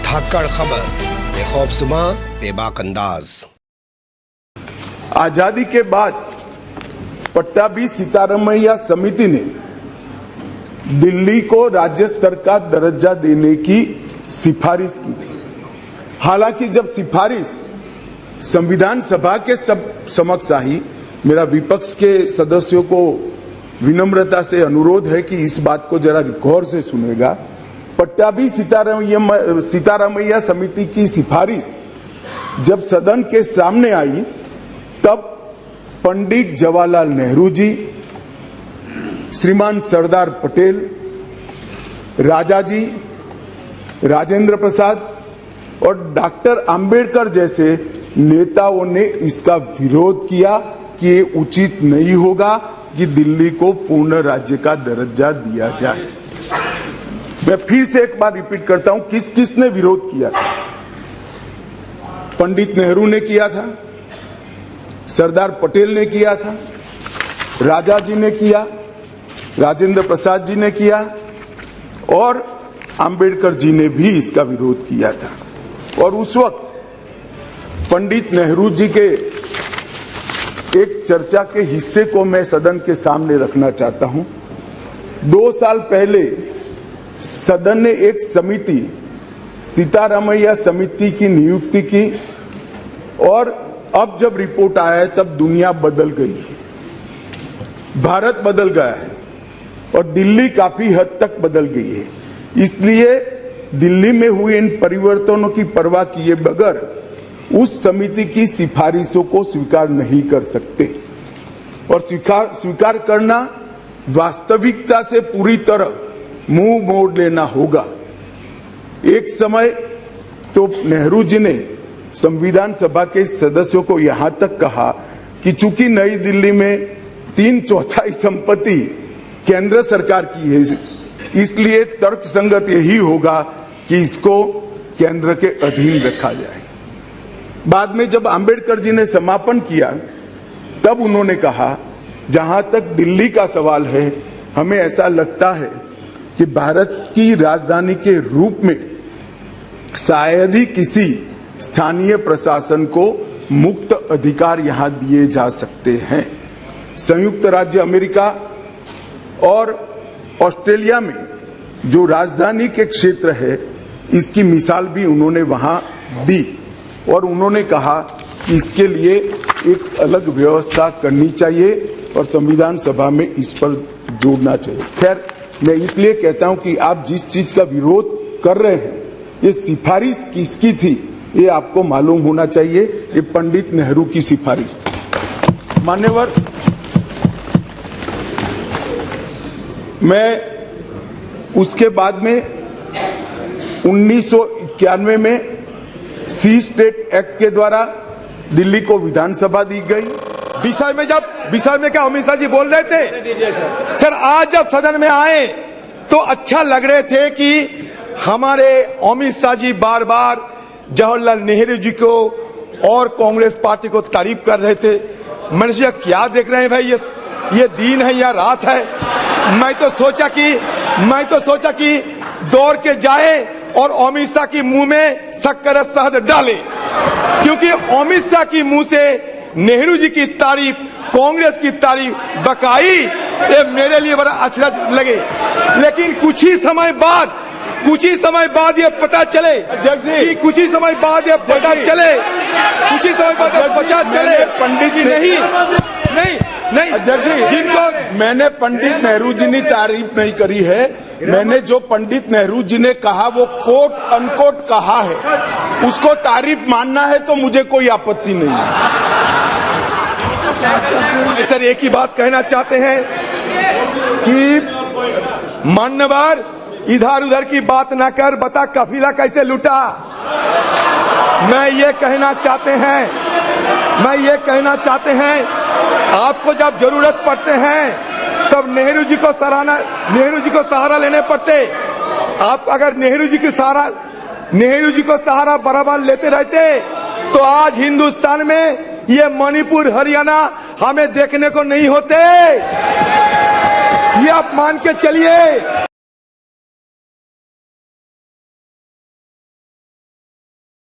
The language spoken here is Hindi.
धाकड़ खबर, बेखौफजुमा बेबाक अंदाज। आजादी के बाद पट्टाभी सीतारामैया समिति ने दिल्ली को राज्य स्तर का दर्जा देने की सिफारिश की थी। हालांकि जब सिफारिश संविधान सभा के समक्ष आई, मेरा विपक्ष के सदस्यों को विनम्रता से अनुरोध है कि इस बात को जरा गौर से सुनेगा। पट्टाभी सीतारामैया समिति की सिफारिश जब सदन के सामने आई, तब पंडित जवाहरलाल नेहरू जी, श्रीमान सरदार पटेल, राजा जी, राजेंद्र प्रसाद और डॉक्टर अंबेडकर जैसे नेताओं ने इसका विरोध किया कि ये उचित नहीं होगा कि दिल्ली को पूर्ण राज्य का दर्जा दिया जाए। मैं फिर से एक बार रिपीट करता हूं, किस किस ने विरोध किया था। पंडित नेहरू ने किया था, सरदार पटेल ने किया था, राजा जी ने किया, राजेंद्र प्रसाद जी ने किया और अंबेडकर जी ने भी इसका विरोध किया था। और उस वक्त पंडित नेहरू जी के एक चर्चा के हिस्से को मैं सदन के सामने रखना चाहता हूं। 2 साल पहले सदन ने एक समिति, सीतारामैया समिति की नियुक्ति की और अब जब रिपोर्ट आया है तब दुनिया बदल गई है, भारत बदल गया है और दिल्ली काफी हद तक बदल गई है। इसलिए दिल्ली में हुए इन परिवर्तनों की परवाह किए बगैर उस समिति की सिफारिशों को स्वीकार नहीं कर सकते और स्वीकार करना वास्तविकता से पूरी तरह मुंह मोड़ लेना होगा। एक समय तो नेहरू जी ने संविधान सभा के सदस्यों को यहां तक कहा कि चूंकि नई दिल्ली में 3/4 संपत्ति केंद्र सरकार की है, इसलिए तर्कसंगत यही होगा कि इसको केंद्र के अधीन रखा जाए। बाद में जब अंबेडकर जी ने समापन किया, तब उन्होंने कहा, जहां तक दिल्ली का सवाल है, हमें ऐसा लगता है कि भारत की राजधानी के रूप में शायद ही किसी स्थानीय प्रशासन को मुक्त अधिकार यहां दिए जा सकते हैं। संयुक्त राज्य अमेरिका और ऑस्ट्रेलिया में जो राजधानी के क्षेत्र है, इसकी मिसाल भी उन्होंने वहां दी और उन्होंने कहा कि इसके लिए एक अलग व्यवस्था करनी चाहिए और संविधान सभा में इस पर जोड़ना चाहिए। खैर, मैं इसलिए कहता हूं कि आप जिस चीज का विरोध कर रहे हैं, ये सिफारिश किसकी थी ये आपको मालूम होना चाहिए। ये पंडित नेहरू की सिफारिश थी। मान्यवर, मैं उसके बाद में 1991 में सी स्टेट एक्ट के द्वारा दिल्ली को विधानसभा दी गई। विषय में क्या अमित शाह जी बोल रहे थे? सर, आज जब सदन में आए तो अच्छा लग रहे थे कि हमारे अमित शाह जी बार बार जवाहरलाल नेहरू जी को और कांग्रेस पार्टी को तारीफ कर रहे थे। मैंने सोचा क्या देख रहे हैं भाई, ये दिन है या रात है। मैं तो सोचा कि दौड़ के जाए और अमित शाह के मुंह में शक्कर शहद डाले, क्योंकि अमित शाह के मुंह से नेहरू जी की तारीफ, कांग्रेस की तारीफ बकाई, ये मेरे लिए बड़ा अच्छा लगे। लेकिन कुछ ही समय बाद ये पता चले कि पंडित जी नहीं अध्यक्ष जी, जिनको मैंने पंडित नेहरू जी ने तारीफ नहीं करी है, मैंने जो पंडित नेहरू जी ने कहा वो कोट अनकोट कहा है, उसको तारीफ मानना है तो मुझे कोई आपत्ति नहीं है। सर, एक ही बात कहना चाहते हैं कि मान्यवर, इधर उधर की बात ना कर, बता कफिला कैसे लूटा। मैं ये कहना चाहते हैं आपको जब जरूरत पड़ते हैं तब नेहरू जी को सहारा लेने पड़ते। आप अगर नेहरू जी को सहारा बराबर लेते रहते तो आज हिंदुस्तान में ये मणिपुर, हरियाणा हमें देखने को नहीं होते। ये आप मान के चलिए।